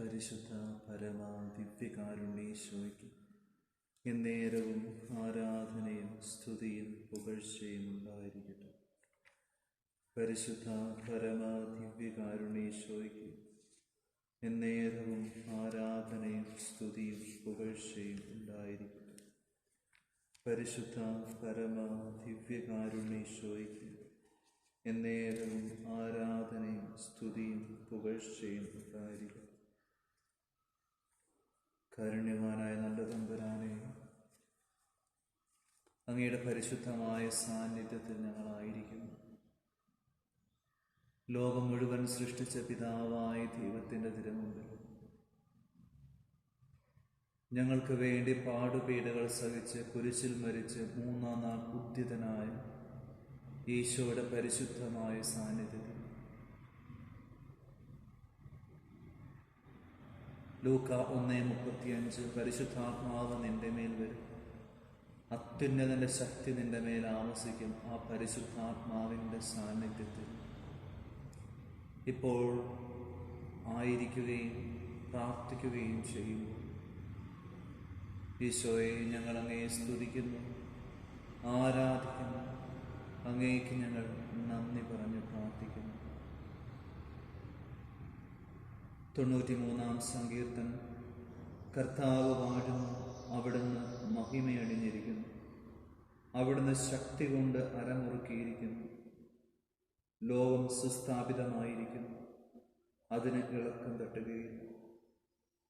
പരിശുദ്ധ പരമ ദിവ്യകാരുണ്യേശോയ്ക്ക് എന്നേരവും ആരാധനയും സ്തുതിയും പുകഴ്ചയും ഉണ്ടായിരിക്കട്ടെ. പരിശുദ്ധ പരമ ദിവ്യകാരുണ്യേശോയ്ക്ക് എന്നേരവും ആരാധനയും സ്തുതിയും പുകഴ്ചയും ഉണ്ടായിരിക്കട്ടെ. പരിശുദ്ധ പരമ ദിവ്യകാരുണ്യേശോയ്ക്ക് എന്നേരവും ആരാധനയും സ്തുതിയും പുകഴ്ചയും ഉണ്ടായിരിക്കട്ടെ. കാരുണ്യവാനായ നല്ല തമ്പുരാനെ, അങ്ങയുടെ പരിശുദ്ധമായ സാന്നിധ്യത്തിൽ ഞങ്ങളായിരിക്കുന്നു. ലോകം മുഴുവൻ സൃഷ്ടിച്ച പിതാവായ ദൈവത്തിൻ്റെ തിരുമുമ്പിൽ ഞങ്ങൾക്ക് വേണ്ടി പാടുപീഡകൾ സഹിച്ച് കുരിശിൽ മരിച്ച് മൂന്നാം നാൾ ഉദ്ധിതനായ ഈശോയുടെ പരിശുദ്ധമായ സാന്നിധ്യത്തിൽ ലൂക്ക 1:35 പരിശുദ്ധാത്മാവ് നിന്റെ മേൽ വരും, അത്യുന്നതന്റെ ശക്തി നിന്റെ മേൽ ആവസിക്കും. ആ പരിശുദ്ധാത്മാവിൻ്റെ സാന്നിധ്യത്തിൽ ഇപ്പോൾ ആയിരിക്കുകയും പ്രാർത്ഥിക്കുകയും ചെയ്യുന്നു. ഈശോയെ, ഞങ്ങൾ അങ്ങയെ സ്തുതിക്കുന്നു, ആരാധിക്കുന്നു, അങ്ങേക്ക് ഞങ്ങൾ നന്ദി പറഞ്ഞ് പ്രാർത്ഥിക്കുന്നു. 93-ാം സങ്കീർത്തനം. കർത്താവ് വാഴുന്നു, അവിടുന്ന് മഹിമയണിഞ്ഞിരിക്കുന്നു, അവിടുന്ന് ശക്തി കൊണ്ട് അരമുറുക്കിയിരിക്കുന്നു. ലോകം സുസ്ഥാപിതമായിരിക്കുന്നു, അതിന് ഇളക്കം തട്ടുകയില്ല.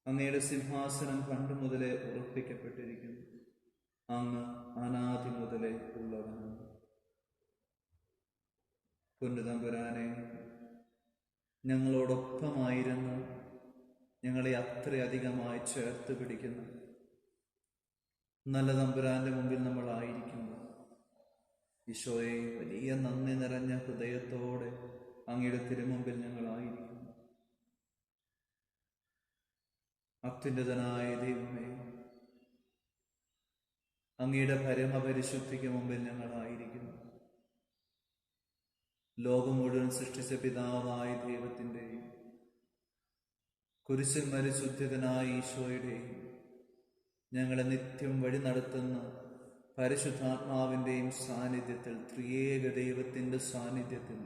അങ്ങയുടെ സിംഹാസനം പണ്ട് മുതലേ ഉറപ്പിക്കപ്പെട്ടിരിക്കുന്നു, അങ്ങ് അനാദി മുതലേ ഉള്ളവനാണ്. പൊന്നുതമ്പുരാനെ, ഞങ്ങളോടൊപ്പമായിരുന്ന് ഞങ്ങളെ അത്രയധികമായി ചേർത്ത് പിടിക്കുന്ന നല്ല തമ്പുരാന്റെ മുമ്പിൽ നമ്മളായിരിക്കുമ്പോൾ ഈശോയെ, വലിയ നന്ദി നിറഞ്ഞ ഹൃദയത്തോടെ അങ്ങയുടെ തിരുമുമ്പിൽ ഞങ്ങളായിരിക്കുന്നു. അത്യുന്നതനായ ദൈവമേ, അങ്ങയുടെ പരമപരിശുദ്ധിക്ക് മുമ്പിൽ ഞങ്ങളായിരിക്കുന്നു. ലോകം മുഴുവൻ സൃഷ്ടിച്ച പിതാവായ ദൈവത്തിൻ്റെയും കുരിശിൽ മരിച്ചുദ്ധിതനായ ഈശോയുടെയും ഞങ്ങളെ നിത്യം വഴി നടത്തുന്ന പരിശുദ്ധാത്മാവിൻ്റെയും സാന്നിധ്യത്തിൽ, ത്രിയേക ദൈവത്തിൻ്റെ സാന്നിധ്യത്തിൽ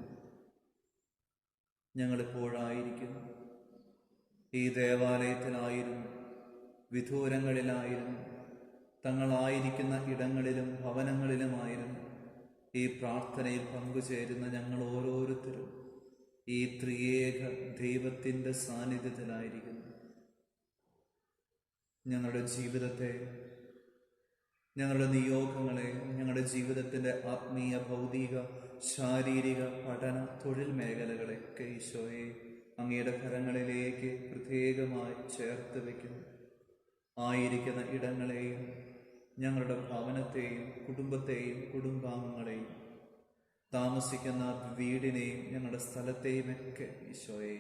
ഞങ്ങളിപ്പോഴായിരിക്കുന്നു. ഈ ദേവാലയത്തിലായിരുന്നു, വിദൂരങ്ങളിലായിരുന്നു, തങ്ങളായിരിക്കുന്ന ഇടങ്ങളിലും ഭവനങ്ങളിലുമായിരുന്നു ഈ പ്രാർത്ഥനയിൽ പങ്കുചേരുന്ന ഞങ്ങൾ ഓരോരുത്തരും ഈ ത്രിയേക ദൈവത്തിൻ്റെ സാന്നിധ്യത്തിലായിരിക്കുന്നു. ഞങ്ങളുടെ ജീവിതത്തെ, ഞങ്ങളുടെ നിയോഗങ്ങളെ, ഞങ്ങളുടെ ജീവിതത്തിൻ്റെ ആത്മീയ, ഭൗതിക, ശാരീരിക, പഠന, തൊഴിൽ മേഖലകളെയൊക്കെ ഈശോയെ അങ്ങയുടെ കരങ്ങളിലേക്ക് പ്രത്യേകമായി ചേർത്ത് വയ്ക്കുന്നു. ആയിരിക്കുന്ന ഇടങ്ങളെയും ഞങ്ങളുടെ ഭവനത്തെയും കുടുംബത്തെയും കുടുംബാംഗങ്ങളെയും താമസിക്കുന്ന വീടിനെയും ഞങ്ങളുടെ സ്ഥലത്തെയും ഒക്കെ ഈശോയെ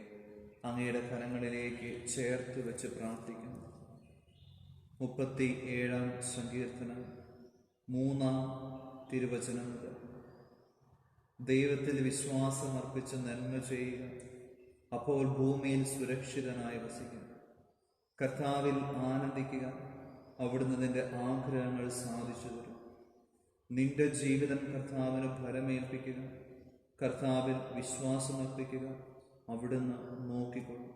അങ്ങയുടെ കരങ്ങളിലേക്ക് ചേർത്ത് വെച്ച് പ്രാർത്ഥിക്കുന്നു. 37-ാം സങ്കീർത്തനം 3-ാം തിരുവചനം മുതൽ. ദൈവത്തിൽ വിശ്വാസമർപ്പിച്ച് നന്മ ചെയ്യുക, അപ്പോൾ ഭൂമിയിൽ സുരക്ഷിതനായി വസിക്കും. കർത്താവിൽ ആനന്ദിക്കുക, അവിടുന്ന് നിന്റെ ആഗ്രഹങ്ങൾ സാധിച്ചു തരും. നിന്റെ ജീവിതം കർത്താവിന് ഫലമേൽപ്പിക്കുക, കർത്താവിൽ വിശ്വാസമർപ്പിക്കുക, അവിടുന്ന് നോക്കിക്കൊള്ളും.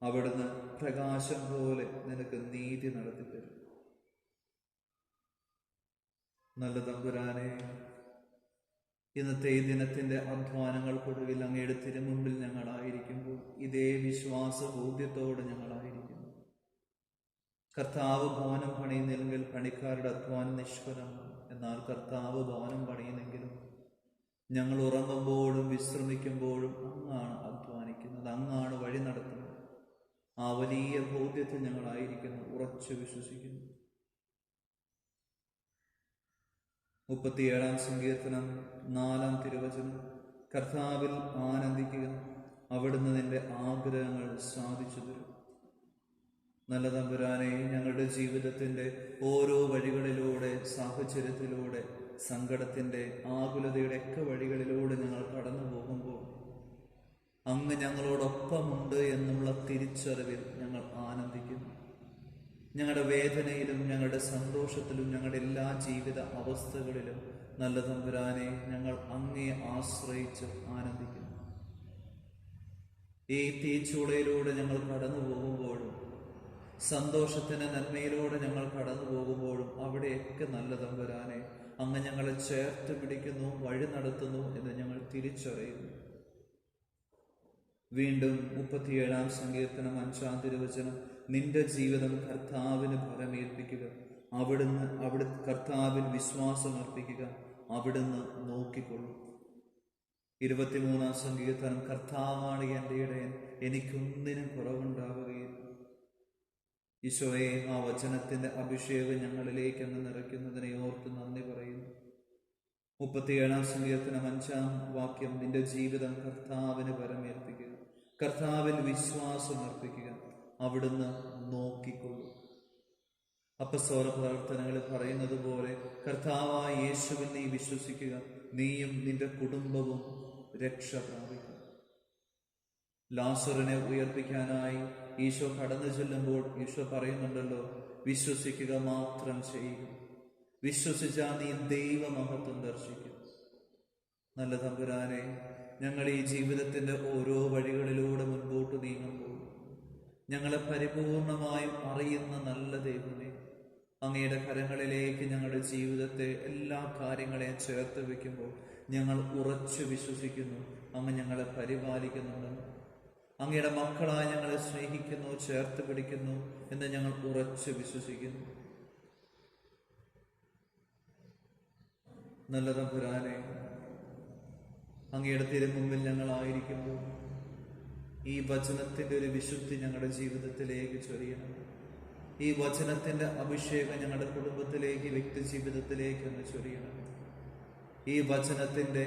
അവിടുന്ന് പ്രകാശം പോലെ നിനക്ക് നീതി നടത്തിത്തരും. നല്ല തമ്പുരാനെ, ഇന്നത്തെ ഈ ദിനത്തിൻ്റെ അധ്വാനങ്ങൾക്കൊടുവിൽ അങ്ങയുടെ തിരുമുമ്പിൽ ഞങ്ങളായിരിക്കുമ്പോൾ ഇതേ വിശ്വാസ ബോധ്യത്തോടെ ഞങ്ങളായിരിക്കുന്നു. കർത്താവ് ഭവനം പണിയുന്നെങ്കിൽ പണിക്കാരുടെ അധ്വാനം നിഷ്ഫലമാണ്. എന്നാൽ കർത്താവ് ഭവനം പണിയുന്നെങ്കിലും ഞങ്ങൾ ഉറങ്ങുമ്പോഴും വിശ്രമിക്കുമ്പോഴും അങ്ങാണ് അധ്വാനിക്കുന്നത്, അങ്ങാണ് വഴി നടത്തുന്നത്. ആ വലിയ ബോധ്യത്തിൽ ഞങ്ങളായിരിക്കുന്നു, ഉറച്ചു വിശ്വസിക്കുന്നു. 37-ാം സങ്കീർത്തനം 4-ാം തിരുവചനം. കർത്താവിൽ ആനന്ദിക്കുക, അവിടുന്ന് നിന്റെ ആഗ്രഹങ്ങൾ സാധിച്ചു തരും. നല്ല തമ്പുരാനെ, ഞങ്ങളുടെ ജീവിതത്തിൻ്റെ ഓരോ വഴികളിലൂടെ, സാഹചര്യത്തിലൂടെ, സങ്കടത്തിൻ്റെ, ആകുലതയുടെ ഒക്കെ വഴികളിലൂടെ ഞങ്ങൾ കടന്നു പോകുമ്പോൾ അങ്ങ് ഞങ്ങളോടൊപ്പമുണ്ട് എന്നുള്ള തിരിച്ചറിവിൽ ഞങ്ങൾ ആനന്ദിക്കുന്നു. ഞങ്ങളുടെ വേദനയിലും ഞങ്ങളുടെ സന്തോഷത്തിലും ഞങ്ങളുടെ എല്ലാ ജീവിത അവസ്ഥകളിലും നല്ല തമ്പുരാനെ ഞങ്ങൾ അങ്ങയെ ആശ്രയിച്ച് ആനന്ദിക്കുന്നു. ഈ തീച്ചൂളയിലൂടെ ഞങ്ങൾ കടന്നു പോകുമ്പോഴും സന്തോഷത്തിന് നന്മയിലൂടെ ഞങ്ങൾ കടന്നു പോകുമ്പോഴും അവിടെയൊക്കെ നല്ല തമ്പുരാനെ അങ്ങ് ഞങ്ങളെ ചേർത്ത് പിടിക്കുന്നു, വഴി നടത്തുന്നു എന്ന് ഞങ്ങൾ തിരിച്ചറിയുന്നു. വീണ്ടും 37-ാം സങ്കീർത്തനം 5-ാം തിരുവചനം, നിന്റെ ജീവിതം കർത്താവിന് ഫലമേൽപ്പിക്കുക, അവിടുന്ന് കർത്താവിൽ വിശ്വാസം അർപ്പിക്കുക, അവിടുന്ന് നോക്കിക്കൊള്ളും. 23-ാം സങ്കീർത്തനം, കർത്താവാണ് എൻ്റെ ഇടയൻ, എനിക്കൊന്നിനും കുറവുണ്ടാവുകയില്ല. ഈശോയെ, ആ വചനത്തിന്റെ അഭിഷേകം ഞങ്ങളിലേക്ക് അങ്ങ് നിറയ്ക്കുന്നതിനെ ഓർത്ത് നന്ദി പറയുന്നു. 37-ാം സങ്കീർത്തനം 5-ാം വാക്യം, നിന്റെ ജീവിതം കർത്താവിന് ഫലമേൽപ്പിക്കുക, കർത്താവിൽ വിശ്വാസം അർപ്പിക്കുക, അവിടുന്ന് നോക്കിക്കൊള്ളും. അപ്പസ്തോല പ്രവർത്തനങ്ങളിൽ പറയുന്നത് പോലെ കർത്താവായ യേശുവിൽ നീ വിശ്വസിക്കുക, നീയും നിന്റെ കുടുംബവും രക്ഷ പ്രാപിക്കും. ലാസറിനെ ഉയർപ്പിക്കാനായി ഈശോ കടന്നു ചെല്ലുമ്പോൾ ഈശോ പറയുന്നുണ്ടല്ലോ, വിശ്വസിക്കുക മാത്രം ചെയ്യുക, വിശ്വസിച്ചാൽ നീ ദൈവമഹത്വം ദർശിക്കും. നല്ല തമ്പുരാനെ, ഞങ്ങൾ ഈ ജീവിതത്തിന്റെ ഓരോ വഴികളിലൂടെ മുൻപോട്ട് നീങ്ങുമ്പോൾ ഞങ്ങളെ പരിപൂർണമായും അറിയുന്ന നല്ല ദൈവമേ, അങ്ങയുടെ കരങ്ങളിലേക്ക് ഞങ്ങളുടെ ജീവിതത്തെ എല്ലാ കാര്യങ്ങളെയും ചേർത്ത് വയ്ക്കുമ്പോൾ ഞങ്ങൾ ഉറച്ചു വിശ്വസിക്കുന്നു അങ്ങ് ഞങ്ങളെ പരിപാലിക്കുന്നുണ്ടെന്ന്. അങ്ങയുടെ മക്കളായി ഞങ്ങളെ സ്നേഹിക്കുന്നു, ചേർത്ത് പിടിക്കുന്നു എന്ന് ഞങ്ങൾ ഉറച്ചു വിശ്വസിക്കുന്നു. നല്ല തമ്പുരാനെ, അങ്ങയുടെ തിരുമുമ്പിൽ ഞങ്ങളായിരിക്കുമ്പോൾ ഈ വചനത്തിന്റെ ഒരു വിശുദ്ധി ഞങ്ങളുടെ ജീവിതത്തിലേക്ക് ചൊരിയണം. ഈ വചനത്തിന്റെ അഭിഷേകം ഞങ്ങളുടെ കുടുംബത്തിലേക്ക്, വ്യക്തി ജീവിതത്തിലേക്ക് അങ്ങ് ചൊരിയണം. ഈ വചനത്തിന്റെ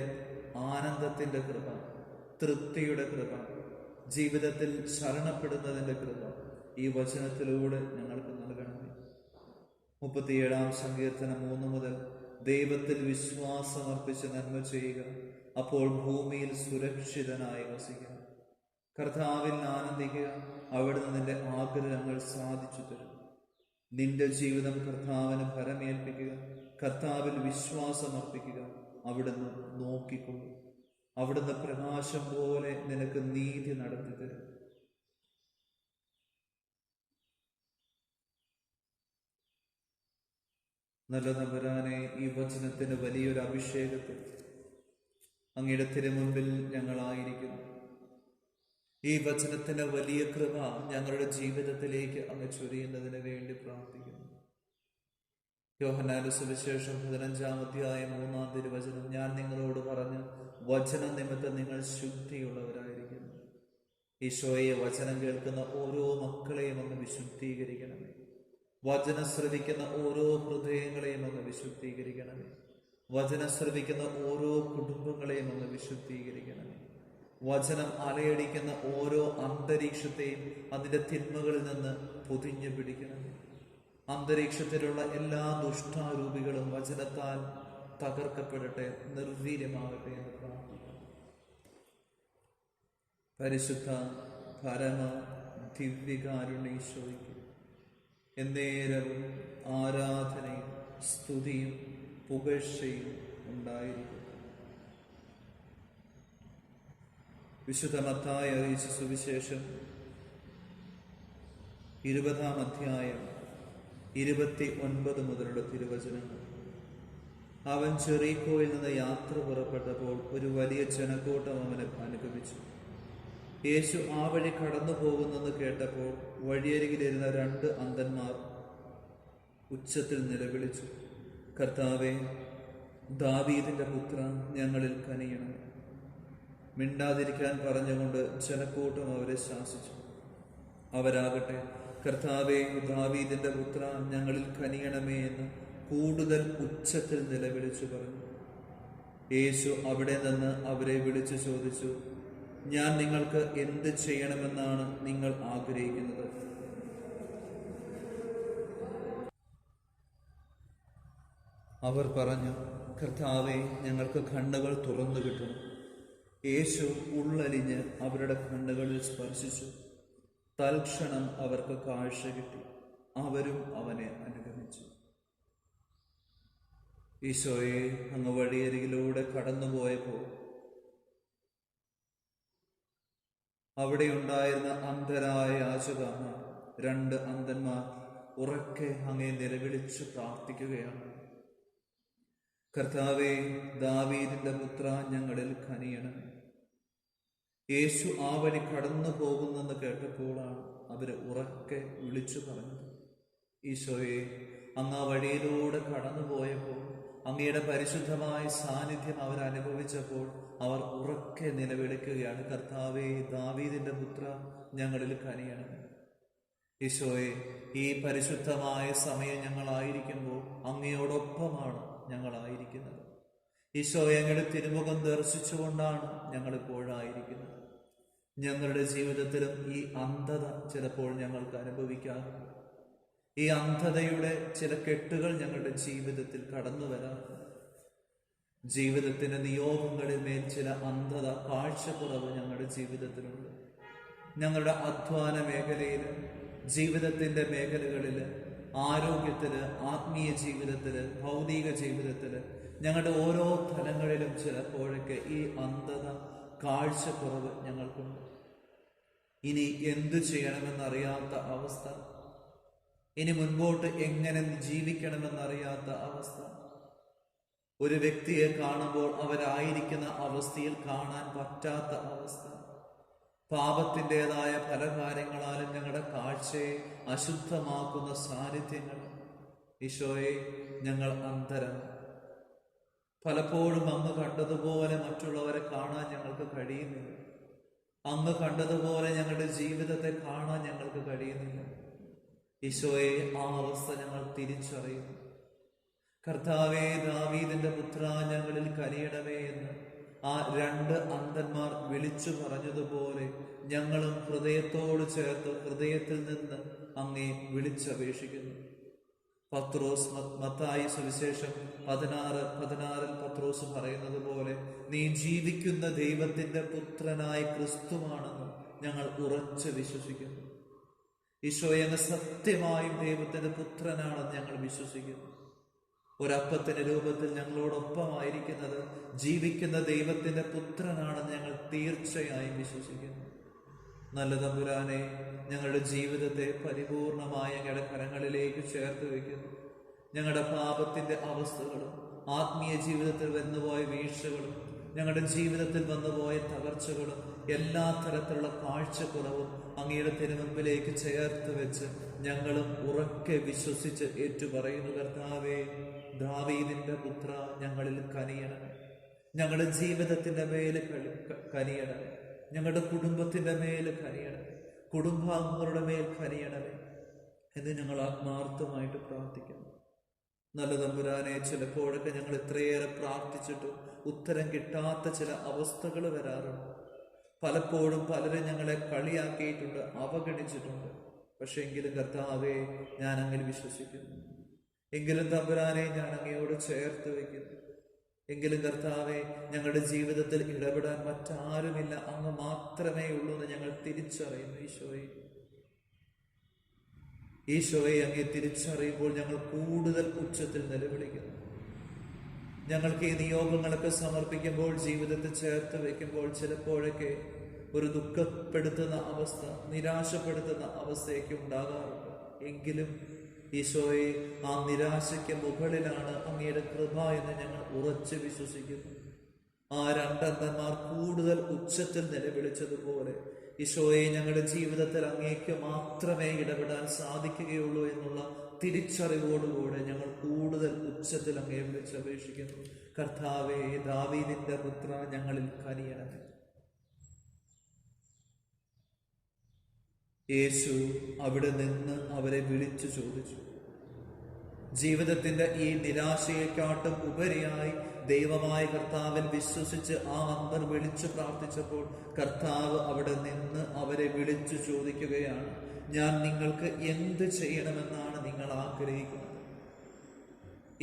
ആനന്ദത്തിന്റെ കൃപ, തൃപ്തിയുടെ കൃപ, ജീവിതത്തിൽ ശരണപ്പെടുന്നതിന്റെ കൃപ ഈ വചനത്തിലൂടെ ഞങ്ങൾക്ക് നൽകണമേ. 37-ാം സങ്കീർത്തനം 3 മുതൽ, ദൈവത്തിൽ വിശ്വാസമർപ്പിച്ച് നന്മ ചെയ്യുക, അപ്പോൾ ഭൂമിയിൽ സുരക്ഷിതനായി വസിക്കുക. കർത്താവിൽ ആനന്ദിക്കുക, അവിടുന്ന് നിന്റെ ആഗ്രഹങ്ങൾ സാധിച്ചു തരും. നിന്റെ ജീവിതം കർത്താവിന് ഫലമേൽപ്പിക്കുക, കർത്താവിൽ വിശ്വാസമർപ്പിക്കുക, അവിടുന്ന് നോക്കിക്കൊള്ളും. അവിടുന്ന് പ്രകാശം പോലെ നിനക്ക് നീതി നടത്തി തരും. നല്ല തമ്പുരാനെ, ഈ വചനത്തിന് വലിയൊരു അഭിഷേകത്തിൽ അങ്ങയുടെ തിരുമുമ്പിൽ ഞങ്ങളായിരിക്കുന്നു. ഈ വചനത്തിന്റെ വലിയ കൃപ ഞങ്ങളുടെ ജീവിതത്തിലേക്ക് അങ്ങ് ചൊരിയുന്നതിന് വേണ്ടി പ്രാർത്ഥിക്കുന്നു. യോഹന്നാന്റെ സുവിശേഷം 15-ാം അധ്യായം 3-ാം തിരുവചനം, ഞാൻ നിങ്ങളോട് പറഞ്ഞു, വചന നിമിത്തം നിങ്ങൾ ശുദ്ധിയുള്ളവരായിരിക്കുന്നു. ഈശോയെ, വചനം കേൾക്കുന്ന ഓരോ മക്കളെയും അങ്ങ് വിശുദ്ധീകരിക്കണമേ. വചനം ശ്രവിക്കുന്ന ഓരോ ഹൃദയങ്ങളെയും അങ്ങ് വിശുദ്ധീകരിക്കണമേ. വചനം ശ്രവിക്കുന്ന ഓരോ കുടുംബങ്ങളെയും അങ്ങ് വിശുദ്ധീകരിക്കണമേ. വചനം അലയടിക്കുന്ന ഓരോ അന്തരീക്ഷത്തെയും അതിന്റെ തിന്മകളിൽ നിന്ന് പൊതിഞ്ഞു പിടിക്കണമേ. അന്തരീക്ഷത്തിലുള്ള എല്ലാ ദുഷ്ടാരൂപികളും വചനത്താൽ തകർക്കപ്പെടട്ടെ, നിർവീര്യമാകട്ടെ എന്ന് പ്രാർത്ഥിക്കാം. പരിശുദ്ധ പരമ ദിവ്യകാരുണ്യേശ്വരിക്ക് എന്നേരവും ആരാധനയും സ്തുതിയും പുകഴ്ചയും ഉണ്ടായിരിക്കും. വിശുദ്ധ മത്തായി അറിയിച്ച സുവിശേഷം 20-ാം അധ്യായം 29 മുതലുള്ള തിരുവചനങ്ങൾ. അവൻ ജെറീക്കോയിൽ നിന്ന് യാത്ര പുറപ്പെട്ടപ്പോൾ ഒരു വലിയ ജനക്കൂട്ടം അവനെ അനുഗമിച്ചു. യേശു ആ വഴി കടന്നു പോകുന്നെന്ന് കേട്ടപ്പോൾ വഴിയരികിലിരുന്ന 2 അന്ധന്മാർ ഉച്ചത്തിൽ നിലവിളിച്ചു, കർത്താവേ, ദാവീദിന്റെ പുത്ര, ഞങ്ങളിൽ കനിയണം. മിണ്ടാതിരിക്കാൻ പറഞ്ഞുകൊണ്ട് ജനക്കൂട്ടം അവരെ ശാസിച്ചു. അവരാകട്ടെ, കർത്താവേ, ദാവീദിന്റെ പുത്ര, ഞങ്ങളിൽ കനിയണമേ എന്ന് കൂടുതൽ ഉച്ചത്തിൽ നിലവിളിച്ചു പറഞ്ഞു. യേശു അവിടെ നിന്ന് അവരെ വിളിച്ചു ചോദിച്ചു, ഞാൻ നിങ്ങൾക്ക് എന്ത് ചെയ്യണമെന്നാണ് നിങ്ങൾ ആഗ്രഹിക്കുന്നത്? അവർ പറഞ്ഞു, കർത്താവേ, ഞങ്ങൾക്ക് കണ്ണുകൾ തുറന്നു കിട്ടണം. യേശു ഉള്ളലിഞ്ഞ് അവരുടെ കണ്ണുകളിൽ സ്പർശിച്ചു. തൽക്ഷണം അവർക്ക് കാഴ്ച കിട്ടി. അവരും അവനെ അനുഗമിച്ചു. ഈശോയെ, അങ്ങ് വഴിയരികിലൂടെ കടന്നുപോയപ്പോൾ അവിടെ ഉണ്ടായിരുന്ന അന്ധരായ യാചകന്മാർ, 2 അന്ധന്മാർ ഉറക്കെ അങ്ങേ നിലവിളിച്ചു പ്രാർത്ഥിക്കുകയാണ്. കർത്താവേ, ദാവീദിന്റെ പുത്ര, ഞങ്ങളിൽ കനിയണമേ. യേശു ആ വഴി കടന്നു പോകുന്നെന്ന് കേട്ടപ്പോഴാണ് അവര് ഉറക്കെ വിളിച്ചു പറഞ്ഞത്. ഈശോയെ, അങ്ങ് ആ വഴിയിലൂടെ കടന്നുപോയപ്പോൾ അങ്ങയുടെ പരിശുദ്ധമായ സാന്നിധ്യം അവരനുഭവിച്ചപ്പോൾ അവർ ഉറക്കെ നിലവിളിക്കുകയാണ്, കർത്താവേ, ദാവീദിന്റെ പുത്ര, ഞങ്ങളിൽ കനിയണമേ. ഈശോയെ, ഈ പരിശുദ്ധമായ സമയം ഞങ്ങളായിരിക്കുമ്പോൾ അങ്ങയോടൊപ്പമാണ് ഞങ്ങളായിരിക്കുന്നത്. ഈശോയെ, അങ്ങയുടെ തിരുമുഖം ദർശിച്ചുകൊണ്ടാണ് ഞങ്ങളിപ്പോഴായിരിക്കുന്നത്. ഞങ്ങളുടെ ജീവിതത്തിലും ഈ അന്ധത ചിലപ്പോൾ ഞങ്ങൾക്ക് അനുഭവിക്കാറുണ്ട്. ഈ അന്ധതയുടെ ചില കെട്ടുകൾ ഞങ്ങളുടെ ജീവിതത്തിൽ കടന്നു വരാറുണ്ട്. ജീവിതത്തിന്റെ നിയോഗങ്ങളിൽ മേൽ ചില അന്ധത, കാഴ്ചക്കുറവ് ഞങ്ങളുടെ ജീവിതത്തിലുണ്ട്. ഞങ്ങളുടെ അധ്വാന മേഖലയിൽ, ജീവിതത്തിന്റെ മേഖലകളിൽ, ആരോഗ്യത്തില്, ആത്മീയ ജീവിതത്തില്, ഭൗതിക ജീവിതത്തില്, ഞങ്ങളുടെ ഓരോ തലങ്ങളിലും ചിലപ്പോഴൊക്കെ ഈ അന്ധത, കാഴ്ചക്കുറവ് ഞങ്ങൾക്കുണ്ട്. ഇനി എന്തു ചെയ്യണമെന്നറിയാത്ത അവസ്ഥ, ഇനി മുൻപോട്ട് എങ്ങനെ ജീവിക്കണമെന്നറിയാത്ത അവസ്ഥ, ഒരു വ്യക്തിയെ കാണുമ്പോൾ അവരായിരിക്കുന്ന അവസ്ഥയിൽ കാണാൻ പറ്റാത്ത അവസ്ഥ, പാപത്തിൻ്റെതായ പല കാര്യങ്ങളാലും ഞങ്ങളുടെ കാഴ്ചയെ അശുദ്ധമാക്കുന്ന സാന്നിധ്യങ്ങൾ. ഈശോയെ, ഞങ്ങൾ അന്ധരാണ്. പലപ്പോഴും അങ്ങ് കണ്ടതുപോലെ മറ്റുള്ളവരെ കാണാൻ ഞങ്ങൾക്ക് കഴിയുന്നില്ല. അങ്ങ് കണ്ടതുപോലെ ഞങ്ങളുടെ ജീവിതത്തെ കാണാൻ ഞങ്ങൾക്ക് കഴിയുന്നില്ല. ഈശോയെ, ആ അവസ്ഥ ഞങ്ങൾ തിരിച്ചറിയുന്നു. കർത്താവേ, ദാവീദിന്റെ പുത്ര, ഞങ്ങളിൽ കനിയണമേ എന്ന് ആ 2 അന്ധന്മാർ വിളിച്ചു പറഞ്ഞതുപോലെ ഞങ്ങളും ഹൃദയത്തോട് ചേർത്ത് ഹൃദയത്തിൽ നിന്ന് അങ്ങേ വിളിച്ചപേക്ഷിക്കുന്നു. പത്രോസ്, മത്തായി സുവിശേഷം 16:16 പത്രോസ് പറയുന്നത് പോലെ, നീ ജീവിക്കുന്ന ദൈവത്തിന്റെ പുത്രനായ ക്രിസ്തുവാണെന്ന് ഞങ്ങൾ ഉറച്ചു വിശ്വസിക്കുന്നു. ഈശോയെ, അങ്ങ് സത്യമായും ദൈവത്തിന്റെ പുത്രനാണെന്ന് ഞങ്ങൾ വിശ്വസിക്കുന്നു. ഒരപ്പത്തിന്റെ രൂപത്തിൽ ഞങ്ങളോടൊപ്പമായിരിക്കുന്നത് ജീവിക്കുന്ന ദൈവത്തിന്റെ പുത്രനാണെന്ന് ഞങ്ങൾ തീർച്ചയായും വിശ്വസിക്കുന്നു. നല്ല തമ്പുരാനെ, ഞങ്ങളുടെ ജീവിതത്തെ പരിപൂർണമായ അങ്ങയുടെ കരങ്ങളിലേക്ക് ചേർത്ത് വയ്ക്കുന്നു. ഞങ്ങളുടെ പാപത്തിന്റെ അവസ്ഥകളും ആത്മീയ ജീവിതത്തിൽ വന്നുപോയ വീഴ്ചകളും ഞങ്ങളുടെ ജീവിതത്തിൽ വന്നുപോയ തകർച്ചകളും എല്ലാ തരത്തിലുള്ള കാഴ്ചക്കുറവും അങ്ങയുടെ തിരുമുമ്പിലേക്ക് ചേർത്ത് വെച്ച് ഞങ്ങളും ഉറക്കെ വിശ്വസിച്ച് ഏറ്റുപറയുന്നു. കർത്താവേ, ദാവീദിന്റെ പുത്ര, ഞങ്ങളിൽ കനിയണമേ. ഞങ്ങളുടെ ജീവിതത്തിന്റെ മേല് കനിയണമേ. ഞങ്ങളുടെ കുടുംബത്തിന്റെ മേല് കനിയണമേ. കുടുംബാംഗങ്ങളുടെ മേൽ കനിയണമേ എന്ന് ഞങ്ങൾ ആത്മാർത്ഥമായിട്ട് പ്രാർത്ഥിക്കുന്നു. നല്ല തമ്പുരാനെ, ചിലപ്പോഴൊക്കെ ഞങ്ങൾ ഇത്രയേറെ പ്രാർത്ഥിച്ചിട്ടും ഉത്തരം കിട്ടാത്ത ചില അവസ്ഥകൾ വരാറുണ്ട്. പലപ്പോഴും പലരും ഞങ്ങളെ കളിയാക്കിയിട്ടുണ്ട്, അവഗണിച്ചിട്ടുണ്ട്. പക്ഷെ എങ്കിലും കർത്താവേ, ഞാൻ അങ്ങിൽ വിശ്വസിക്കുന്നു. എങ്കിലും തമ്പുരാനെ, ഞാൻ അങ്ങയോട് ചേർത്ത് വയ്ക്കുന്നു. എങ്കിലും കർത്താവെ, ഞങ്ങളുടെ ജീവിതത്തിൽ ഇടപെടാൻ മറ്റാരുമില്ല, അങ്ങ് മാത്രമേ ഉള്ളൂ എന്ന് ഞങ്ങൾ തിരിച്ചറിയുന്നു. ഈശോയെ, അങ്ങേ തിരിച്ചറിയുമ്പോൾ ഞങ്ങൾ കൂടുതൽ ഉച്ചത്തിൽ നിലവിളിക്കുന്നു. ഞങ്ങൾക്ക് ഈ നിയോഗങ്ങളൊക്കെ സമർപ്പിക്കുമ്പോൾ, ജീവിതത്തെ ചേർത്ത് വയ്ക്കുമ്പോൾ ചിലപ്പോഴൊക്കെ ഒരു ദുഃഖപ്പെടുത്തുന്ന അവസ്ഥ, നിരാശപ്പെടുത്തുന്ന അവസ്ഥയൊക്കെ ഉണ്ടാകാറുണ്ട്. എങ്കിലും ഈശോയെ, ആ നിരാശയ്ക്ക് മുകളിലാണ് അങ്ങയുടെ കൃപ എന്ന് ഞങ്ങൾ ഉറച്ചു വിശ്വസിക്കുന്നു. ആ 2 അന്ധന്മാർ കൂടുതൽ ഉച്ചത്തിൽ നിലവിളിച്ചതുപോലെ ഈശോയെ, ഞങ്ങളുടെ ജീവിതത്തിൽ അങ്ങേക്ക് മാത്രമേ ഇടപെടാൻ സാധിക്കുകയുള്ളൂ എന്നുള്ള തിരിച്ചറിവോടുകൂടെ ഞങ്ങൾ കൂടുതൽ ഉച്ചത്തിൽ അങ്ങയെ വിളിച്ചപേക്ഷിക്കുന്നു. കർത്താവേ, ദാവീദിന്റെ പുത്ര, ഞങ്ങളിൽ കനിയണമേ. യേശു അവിടെ നിന്ന് അവരെ വിളിച്ചു ചോദിച്ചു. ജീവിതത്തിന്റെ ഈ നിരാശയെക്കാട്ടും ഉപരിയായി ദൈവമായ കർത്താവിൽ വിശ്വസിച്ച് ആ അന്ധർ വിളിച്ചു പ്രാർത്ഥിച്ചപ്പോൾ കർത്താവ് അവിടെ നിന്ന് അവരെ വിളിച്ചു ചോദിക്കുകയാണ്, ഞാൻ നിങ്ങൾക്ക് എന്ത് ചെയ്യണമെന്നാണ് നിങ്ങൾ ആഗ്രഹിക്കുന്നത്?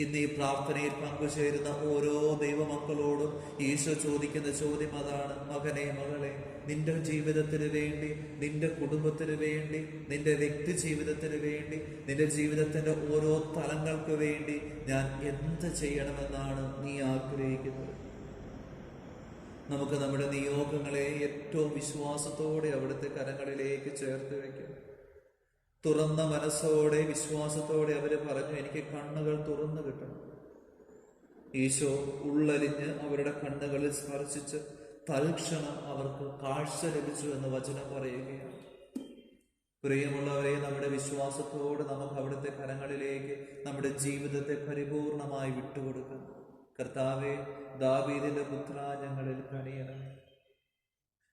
ഇന്ന് ഈ പ്രാർത്ഥനയിൽ പങ്കുചേരുന്ന ഓരോ ദൈവമക്കളോടും ഈശോ ചോദിക്കുന്ന ചോദ്യം അതാണ്. മകനെ, മകളെ, നിന്റെ ജീവിതത്തിന് വേണ്ടി, നിന്റെ കുടുംബത്തിന് വേണ്ടി, നിന്റെ വ്യക്തി ജീവിതത്തിന് വേണ്ടി, നിന്റെ ജീവിതത്തിന്റെ ഓരോ തലങ്ങൾക്ക് വേണ്ടി ഞാൻ എന്ത് ചെയ്യണമെന്നാണ് നീ ആഗ്രഹിക്കുന്നത്? നമുക്ക് നമ്മുടെ നിയോഗങ്ങളെ ഏറ്റവും വിശ്വാസത്തോടെ അവിടുത്തെ കരങ്ങളിലേക്ക് ചേർത്ത് വയ്ക്കാം. തുറന്ന മനസ്സോടെ, വിശ്വാസത്തോടെ അവര് പറഞ്ഞു, എനിക്ക് കണ്ണുകൾ തുറന്നു കിട്ടണം. ഈശോ ഉള്ളലിഞ്ഞ് അവരുടെ കണ്ണുകളിൽ സ്പർശിച്ച് തൽക്ഷണം അവർക്ക് കാഴ്ച ലഭിച്ചു എന്ന് വചനം പറയുകയാണ്. പ്രിയമുള്ളവരെ, നമ്മുടെ വിശ്വാസത്തോടെ നമുക്ക് അവിടുത്തെ കരങ്ങളിലേക്ക് നമ്മുടെ ജീവിതത്തെ പരിപൂർണമായി വിട്ടുകൊടുക്കാം. കർത്താവേ, ദാവീദിന്റെ പുത്ര, ഞങ്ങളിൽ കനിയണം.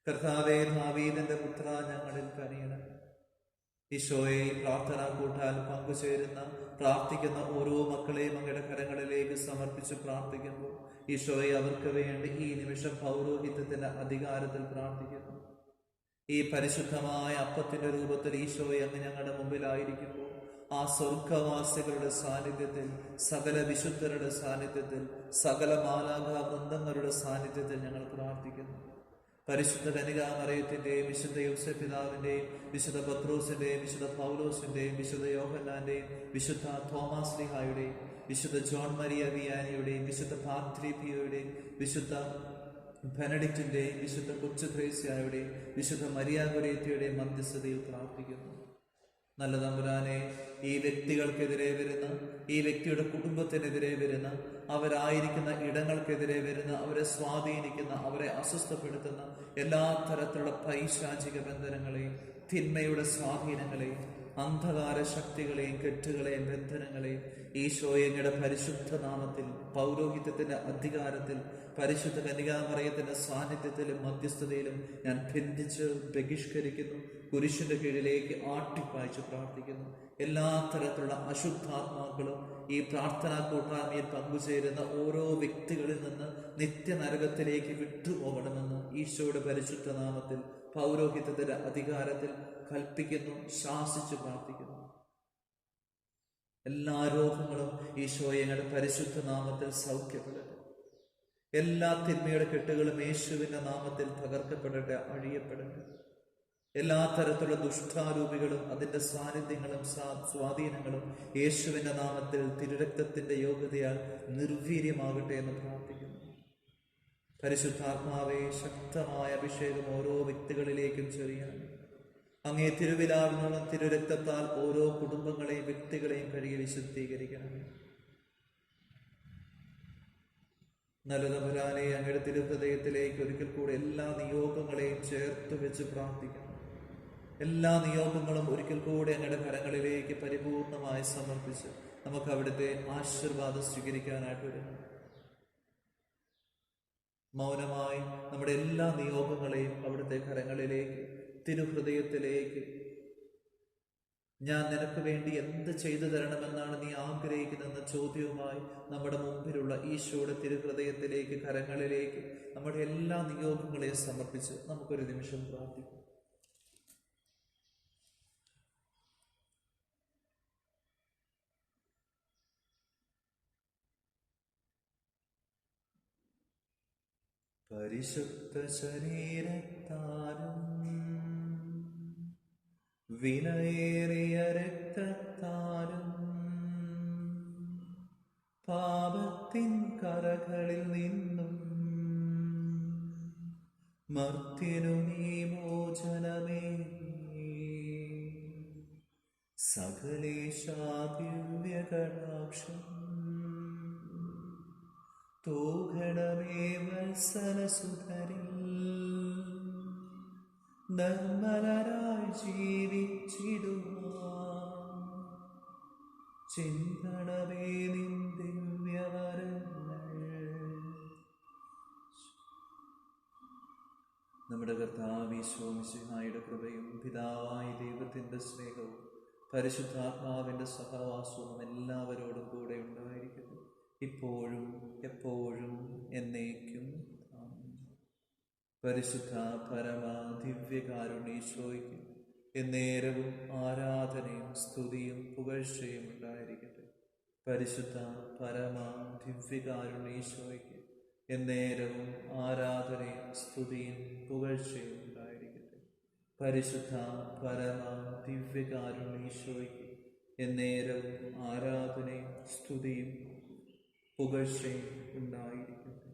കർത്താവേ, ദാവീദിന്റെ പുത്ര, ഞങ്ങളിൽ കനിയണം. ഈശോയെ, പ്രാർത്ഥനാ കൂട്ടാൽ പങ്കുചേരുന്ന, പ്രാർത്ഥിക്കുന്ന ഓരോ മക്കളെയും അങ്ങയുടെ കരങ്ങളിലേക്ക് സമർപ്പിച്ച് പ്രാർത്ഥിക്കുമ്പോൾ ഈശോയെ, അവർക്ക് വേണ്ടി ഈ നിമിഷം പൗരോഹിത്യത്തിന്റെ അധികാരത്തിൽ പ്രാർത്ഥിക്കുന്നു. ഈ പരിശുദ്ധമായ അപ്പത്തിന്റെ രൂപത്തിൽ ഈശോയെ അങ്ങ് ഞങ്ങളുടെ മുമ്പിലായിരിക്കുമ്പോൾ ആ സ്വർഗവാസികളുടെ സാന്നിധ്യത്തിൽ, സകല വിശുദ്ധരുടെ സാന്നിധ്യത്തിൽ, സകല മാലാഖാ വൃന്ദങ്ങളുടെ സാന്നിധ്യത്തിൽ ഞങ്ങൾ പ്രാർത്ഥിക്കുന്നു. പരിശുദ്ധ കന്യകാമറിയത്തിന്റെയും വിശുദ്ധ യോസേപ്പ് പിതാവിന്റെയും വിശുദ്ധ പത്രോസിന്റെയും വിശുദ്ധ പൗലോസിന്റെയും വിശുദ്ധ യോഹന്നാന്റെയും വിശുദ്ധ തോമാസ് ലീഹായുടെയും വിശുദ്ധ ജോൺ മരിയ വിയാനിയുടെയും വിശുദ്ധ പാത്രിപിയോയുടെയും വിശുദ്ധ ബെനഡിക്റ്റിന്റെയും വിശുദ്ധ കൊച്ചു ത്രേസ്യായുടെയും വിശുദ്ധ മരിയ ഗൊരേത്യയുടെയും മധ്യസ്ഥതയിൽ പ്രാർത്ഥിക്കുന്നു. നല്ല തമ്പുരാനെ, ഈ വ്യക്തികൾക്കെതിരെ വരുന്ന, ഈ വ്യക്തിയുടെ കുടുംബത്തിനെതിരെ വരുന്ന, അവരായിരിക്കുന്ന ഇടങ്ങൾക്കെതിരെ വരുന്ന, അവരെ സ്വാധീനിക്കുന്ന, അവരെ അസ്വസ്ഥപ്പെടുത്തുന്ന എല്ലാ തരത്തിലുള്ള പൈശാചിക ബന്ധനങ്ങളെയും, തിന്മയുടെ സ്വാധീനങ്ങളെയും, അന്ധകാര ശക്തികളെയും, കെട്ടുകളെയും, ബന്ധനങ്ങളെയും ഈശോയുടെ പരിശുദ്ധ നാമത്തിൽ, പൗരോഹിത്യത്തിന്റെ അധികാരത്തിൽ, പരിശുദ്ധ കന്യകാമറിയത്തിന്റെ സാന്നിധ്യത്തിലും മധ്യസ്ഥതയിലും ഞാൻ ഭിന്നിച്ച് ബഹിഷ്കരിക്കുന്നു. കുരിശിന്റെ കീഴിലേക്ക് ആട്ടിപ്പായിച്ച് പ്രാർത്ഥിക്കുന്നു. എല്ലാ തരത്തിലുള്ള അശുദ്ധാത്മാക്കളും ഈ പ്രാർത്ഥനാ കൂട്ടായ്മയിൽ പങ്കുചേരുന്ന ഓരോ വ്യക്തികളിൽ നിന്ന് നിത്യനരകത്തിലേക്ക് വിട്ടുപോകണമെന്ന് ഈശോയുടെ പരിശുദ്ധ നാമത്തിൽ, പൗരോഹിത്യത്തിന്റെ അധികാരത്തിൽ കൽപ്പിക്കുന്നു, ശാസിച്ചു പ്രാർത്ഥിക്കുന്നു. എല്ലാ രോഗങ്ങളും ഈശോയുടെ പരിശുദ്ധ നാമത്തിൽ സൗഖ്യപ്പെടട്ടെ. എല്ലാ തിന്മയുടെ കെട്ടുകളും യേശുവിന്റെ നാമത്തിൽ തകർക്കപ്പെടട്ടെ, അഴിയപ്പെടട്ടെ. എല്ലാ തരത്തിലുള്ള ദുഷ്ടാരൂപികളും അതിന്റെ സാന്നിധ്യങ്ങളും സ്വാധീനങ്ങളും യേശുവിന്റെ നാമത്തിൽ തിരുരക്തത്തിന്റെ യോഗ്യതയാൽ നിർവീര്യമാകട്ടെ എന്ന് പ്രാർത്ഥിക്കുന്നു. പരിശുദ്ധാത്മാവേ, ശക്തമായ അഭിഷേകം ഓരോ വ്യക്തികളിലേക്കും ചൊരിയാൻ, അങ്ങേ തിരുവിലാവിനുള്ള തിരുരക്തത്താൽ ഓരോ കുടുംബങ്ങളെയും വ്യക്തികളെയും കഴുകി വിശുദ്ധീകരിക്കണം. നല്ല തമ്പുരാനെ, അങ്ങയുടെ തിരുഹൃദയത്തിലേക്ക് ഒരിക്കൽ കൂടെ എല്ലാ നിയോഗങ്ങളെയും ചേർത്ത് വെച്ച് പ്രാർത്ഥിക്കണം. എല്ലാ നിയോഗങ്ങളും ഒരിക്കൽ കൂടെ അങ്ങയുടെ കരങ്ങളിലേക്ക് പരിപൂർണമായി സമർപ്പിച്ച് നമുക്ക് അവിടുത്തെ ആശീർവാദം സ്വീകരിക്കാനായിട്ട് വരുന്നു. മൗനമായി നമ്മുടെ എല്ലാ നിയോഗങ്ങളെയും അവിടുത്തെ കരങ്ങളിലേക്ക്, തിരുഹൃദയത്തിലേക്ക്, ഞാൻ നിനക്ക് വേണ്ടി എന്ത് ചെയ്തു തരണമെന്നാണ് നീ ആഗ്രഹിക്കുന്നതെന്ന ചോദ്യവുമായി നമ്മുടെ മുമ്പിലുള്ള ഈശോയുടെ തിരുഹൃദയത്തിലേക്ക്, കരങ്ങളിലേക്ക് നമ്മുടെ എല്ലാ നിയോഗങ്ങളെയും സമർപ്പിച്ച് നമുക്കൊരു നിമിഷം പ്രാർത്ഥിക്കാം. പരിശുദ്ധ ശരീരത്താലും വിലയേറിയ രക്തത്താലും പാപത്തിൻ കരകളിൽ നിന്നും മർത്യനു നീ മോചനമേകി. സകലേശാദിവ്യകടാക്ഷം തൂഘടമേ വത്സലസുധരിൽ നിർമ്മലരായി ജീവിച്ചിടുവാൻ ചിന്തണമേ നിൻ ദിവ്യവരങ്ങൾ. നമ്മുടെ കർത്താവ് ഈശോ മിശിഹായുടെ കൃപയും പിതാവായ ദൈവത്തിന്റെ സ്നേഹവും പരിശുദ്ധാത്മാവിന്റെ സഹവാസവും എല്ലാവരോടും കൂടെ ഉണ്ടായിരിക്കുന്നു, ഇപ്പോഴും എപ്പോഴും എന്നേക്കും. പരിശുദ്ധ പരമ ദിവ്യകാരുണ്യേശോയ്ക്ക് എന്നേരവും ആരാധനയും സ്തുതിയും പുകഴ്ചയും ഉണ്ടായിരിക്കട്ടെ. പരിശുദ്ധ പരമ ദിവ്യകാരുണ്യേശോയ്ക്ക് എന്നേരവും ആരാധനയും സ്തുതിയും പുകഴ്ചയും ഉണ്ടായിരിക്കട്ടെ. പരിശുദ്ധ പരമ ദിവ്യകാരുണ്യേശോയ്ക്ക് എന്നേരവും ആരാധനയും സ്തുതിയും പുകഴ്ചയും ഉണ്ടായിരിക്കട്ടെ.